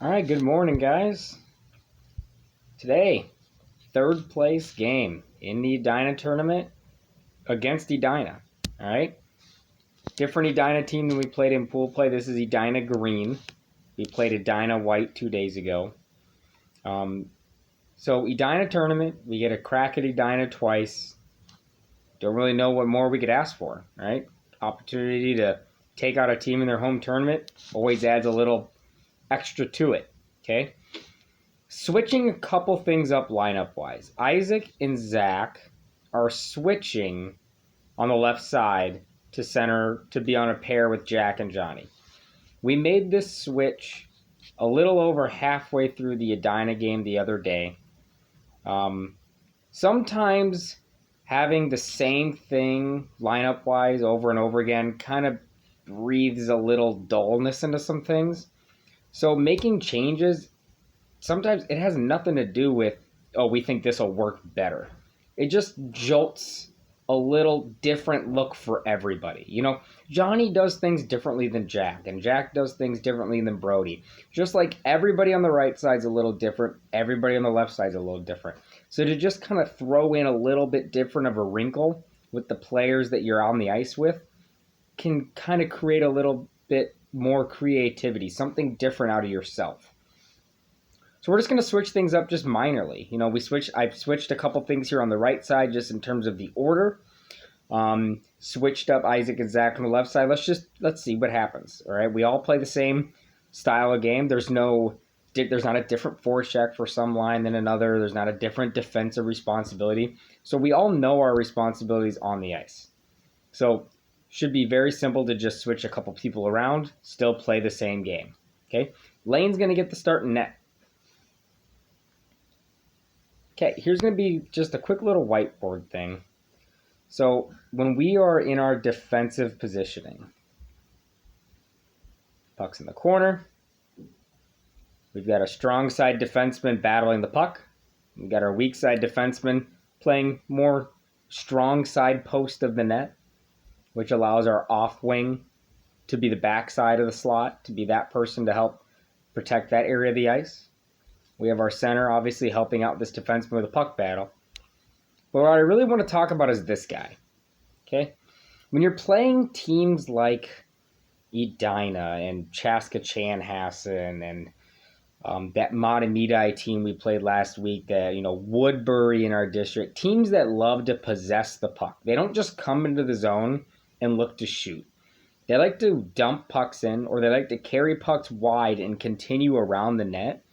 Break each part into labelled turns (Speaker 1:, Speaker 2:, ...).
Speaker 1: All right, good morning, guys. Today, third place game in the Edina tournament against Edina. All right, different Edina team than we played in pool play. This is Edina Green. We played Edina White 2 days ago. So Edina tournament, we get a crack at Edina twice. Don't really know what more we could ask for, right? Opportunity to take out a team in their home tournament always adds a little extra to it, okay? Switching a couple things up lineup-wise. Isaac and Zach are switching on the left side to center to be on a pair with Jack and Johnny. We made this switch a little over halfway through the Edina game the other day. Sometimes having the same thing lineup-wise over and over again kind of breathes a little dullness into some things. So making changes, sometimes it has nothing to do with, oh, we think this will work better. It just jolts a little different look for everybody. You know, Johnny does things differently than Jack, and Jack does things differently than Brody. Just like everybody on the right side's a little different, everybody on the left side's a little different. So to just kind of throw in a little bit different of a wrinkle with the players that you're on the ice with can kind of create a little bit more creativity, something different out of yourself. So we're just going to switch things up just minorly. You know, I've switched a couple things here on the right side just in terms of the order. Switched up Isaac and Zach on the left side. Let's see what happens. All right, we all play the same style of game. There's not a different forecheck for some line than another. There's not a different defensive responsibility. So we all know our responsibilities on the ice. So should be very simple to just switch a couple people around, still play the same game. Okay, Lane's going to get the start in net. Okay, here's going to be just a quick little whiteboard thing. So when we are in our defensive positioning, puck's in the corner. We've got a strong side defenseman battling the puck. We've got our weak side defenseman playing more strong side post of the net, which allows our off wing to be the back side of the slot, to be that person to help protect that area of the ice. We have our center obviously helping out this defenseman with a puck battle. But what I really want to talk about is this guy. Okay? When you're playing teams like Edina and Chaska Chanhassen and that Matamidi team we played last week, that, Woodbury in our district, teams that love to possess the puck. They don't just come into the zone and look to shoot. They like to dump pucks in, or they like to carry pucks wide and continue around the net.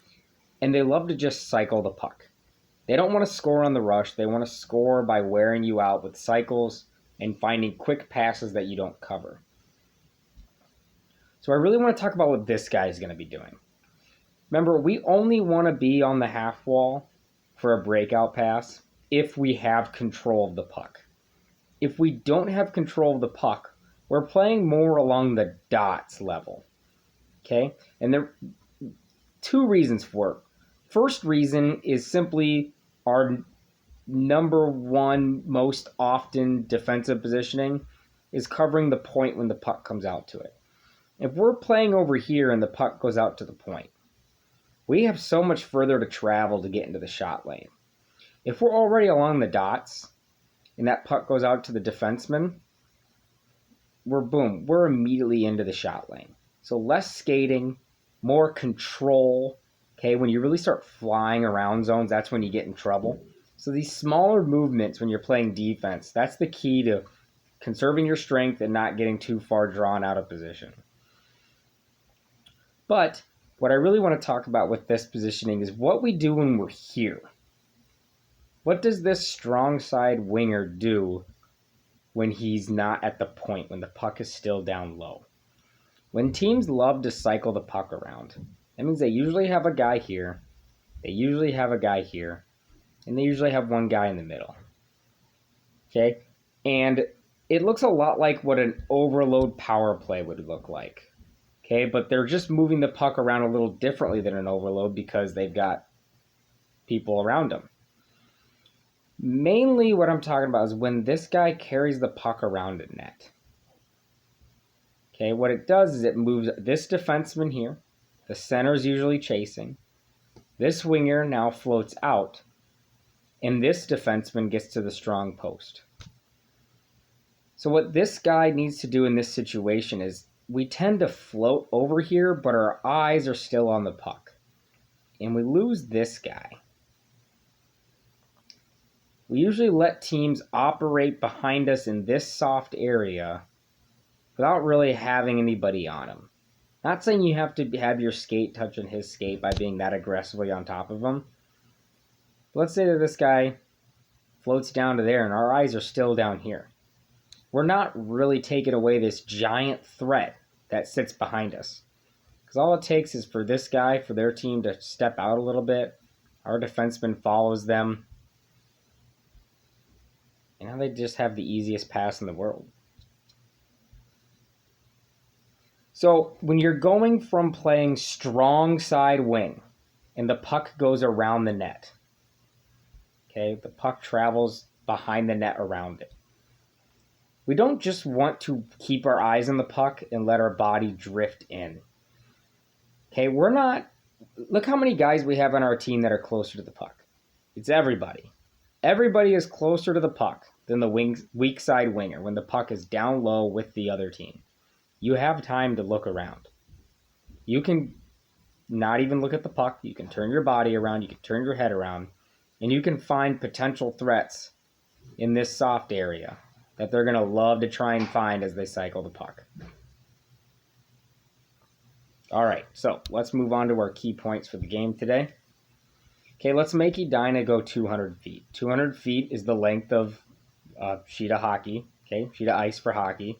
Speaker 1: And they love to just cycle the puck. They don't want to score on the rush. They want to score by wearing you out with cycles and finding quick passes that you don't cover. So I really want to talk about what this guy is going to be doing. Remember, we only want to be on the half wall for a breakout pass if we have control of the puck. If we don't have control of the puck, we're playing more along the dots level. Okay? And there are two reasons for it. First reason is simply our number one most often defensive positioning is covering the point when the puck comes out to it. If we're playing over here and the puck goes out to the point, we have so much further to travel to get into the shot lane. If we're already along the dots and that puck goes out to the defenseman, we're immediately into the shot lane. So less skating, more control. Okay, when you really start flying around zones, that's when you get in trouble. So these smaller movements when you're playing defense, that's the key to conserving your strength and not getting too far drawn out of position. But what I really want to talk about with this positioning is what we do when we're here. What does this strong side winger do when he's not at the point, when the puck is still down low? When teams love to cycle the puck around, that means they usually have a guy here, they usually have a guy here, and they usually have one guy in the middle. Okay? And it looks a lot like what an overload power play would look like. Okay? But they're just moving the puck around a little differently than an overload because they've got people around them. Mainly what I'm talking about is when this guy carries the puck around a net. Okay, what it does is it moves this defenseman here, The center's usually chasing. This winger now floats out, and this defenseman gets to the strong post. So what this guy needs to do in this situation is we tend to float over here, but our eyes are still on the puck. And we lose this guy. We usually let teams operate behind us in this soft area without really having anybody on him. Not saying you have to have your skate touching his skate by being that aggressively on top of him. But let's say that this guy floats down to there and our eyes are still down here. We're not really taking away this giant threat that sits behind us. Because all it takes is for this guy, for their team to step out a little bit. Our defenseman follows them. And now they just have the easiest pass in the world. So when you're going from playing strong side wing and the puck goes around the net, okay, the puck travels behind the net around it. We don't just want to keep our eyes on the puck and let our body drift in. Okay, look how many guys we have on our team that are closer to the puck. It's everybody. Everybody is closer to the puck than the weak side winger when the puck is down low with the other team. You have time to look around. You can not even look at the puck. You can turn your body around. You can turn your head around. And you can find potential threats in this soft area that they're going to love to try and find as they cycle the puck. All right, so let's move on to our key points for the game today. Okay, let's make Edina go 200 feet. 200 feet is the length of sheet of hockey, okay, sheet of ice for hockey.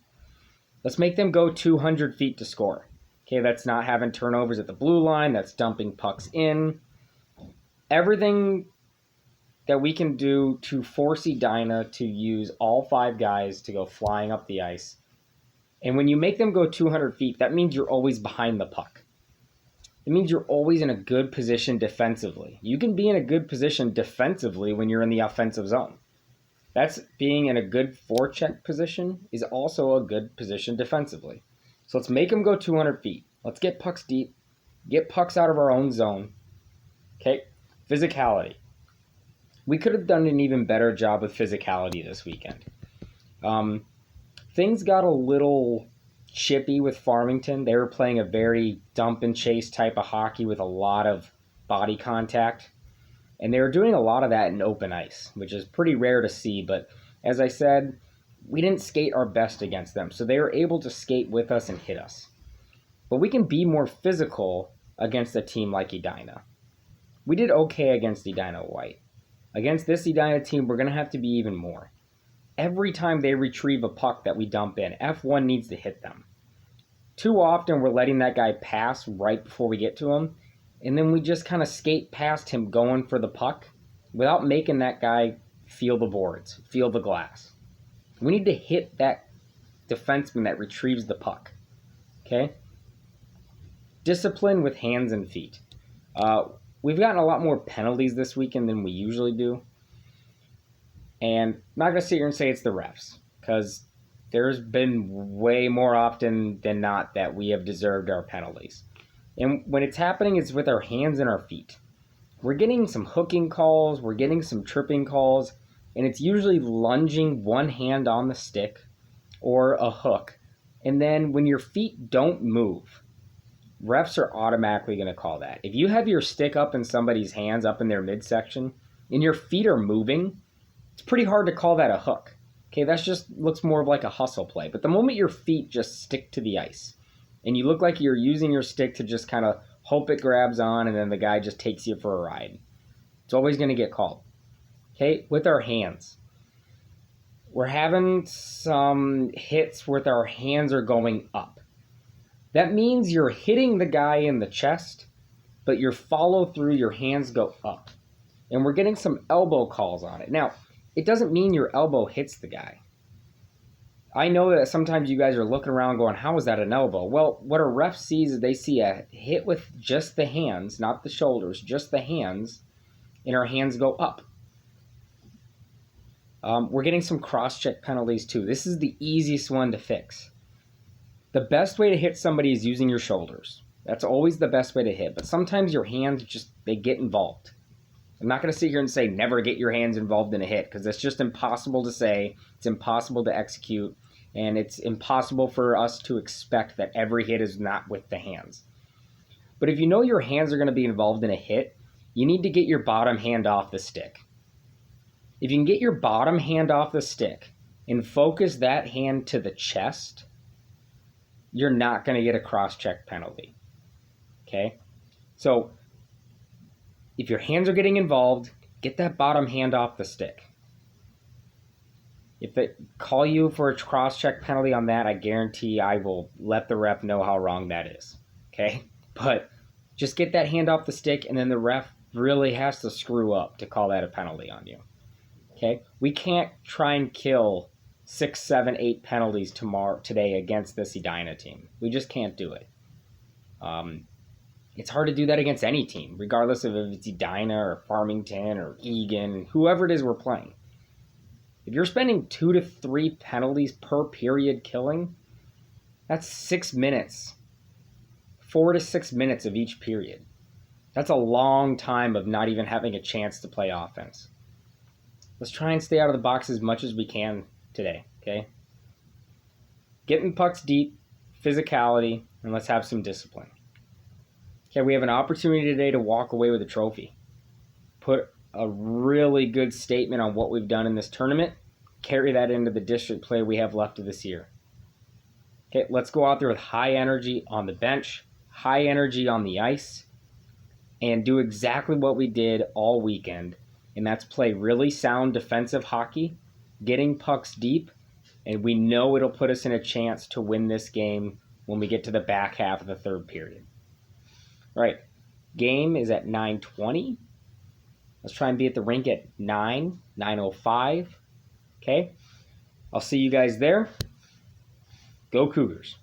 Speaker 1: Let's make them go 200 feet to score. Okay, that's not having turnovers at the blue line. That's dumping pucks in. Everything that we can do to force Edina to use all 5 guys to go flying up the ice. And when you make them go 200 feet, that means you're always behind the puck. It means you're always in a good position defensively. You can be in a good position defensively when you're in the offensive zone. That's being in a good forecheck position is also a good position defensively. So let's make them go 200 feet. Let's get pucks deep. Get pucks out of our own zone. Okay, physicality. We could have done an even better job with physicality this weekend. Things got a little chippy with Farmington. They were playing a very dump and chase type of hockey with a lot of body contact. And they were doing a lot of that in open ice, which is pretty rare to see. But as I said, we didn't skate our best against them. So they were able to skate with us and hit us. But we can be more physical against a team like Edina. We did okay against Edina White. Against this Edina team, we're going to have to be even more. Every time they retrieve a puck that we dump in, F1 needs to hit them. Too often, we're letting that guy pass right before we get to him, and then we just kind of skate past him going for the puck without making that guy feel the boards, feel the glass. We need to hit that defenseman that retrieves the puck. Okay? Discipline with hands and feet. We've gotten a lot more penalties this weekend than we usually do. And I'm not going to sit here and say it's the refs, because there's been way more often than not that we have deserved our penalties. And when it's happening, it's with our hands and our feet. We're getting some hooking calls, we're getting some tripping calls, and it's usually lunging one hand on the stick or a hook. And then when your feet don't move, refs are automatically going to call that. If you have your stick up in somebody's hands, up in their midsection, and your feet are moving, it's pretty hard to call that a hook. Okay, that just looks more like a hustle play. But the moment your feet just stick to the ice, and you look like you're using your stick to just kind of hope it grabs on, and then the guy just takes you for a ride, it's always going to get called. Okay, with our hands. We're having some hits with our hands are going up. That means you're hitting the guy in the chest, but your follow through, your hands go up. And we're getting some elbow calls on it. Now, it doesn't mean your elbow hits the guy. I know that sometimes you guys are looking around going, how is that an elbow? Well, what a ref sees is they see a hit with just the hands, not the shoulders, just the hands, and our hands go up. We're getting some cross-check penalties too. This is the easiest one to fix. The best way to hit somebody is using your shoulders. That's always the best way to hit. But sometimes your hands they get involved. I'm not going to sit here and say never get your hands involved in a hit, because it's just impossible to say. It's impossible to execute. And it's impossible for us to expect that every hit is not with the hands. But if you know your hands are going to be involved in a hit, you need to get your bottom hand off the stick. If you can get your bottom hand off the stick and focus that hand to the chest, you're not going to get a cross-check penalty. Okay? So if your hands are getting involved, get that bottom hand off the stick. If they call you for a cross-check penalty on that, I guarantee I will let the ref know how wrong that is. Okay? But just get that hand off the stick, and then the ref really has to screw up to call that a penalty on you. Okay? We can't try and kill 6, 7, 8 penalties today against this Edina team. We just can't do it. It's hard to do that against any team, regardless of if it's Edina or Farmington or Egan, whoever it is we're playing. If you're spending 2 to 3 penalties per period killing, that's 6 minutes. 4 to 6 minutes of each period. That's a long time of not even having a chance to play offense. Let's try and stay out of the box as much as we can today, okay? Getting pucks deep, physicality, and let's have some discipline. Okay, we have an opportunity today to walk away with a trophy. Put a really good statement on what we've done in this tournament. Carry that into the district play we have left of this year. Okay, let's go out there with high energy on the bench, high energy on the ice, and do exactly what we did all weekend, and that's play really sound defensive hockey, getting pucks deep, and we know it'll put us in a chance to win this game when we get to the back half of the third period. All right, game is at 9:20. Let's try and be at the rink at 9:05. Okay, I'll see you guys there. Go Cougars.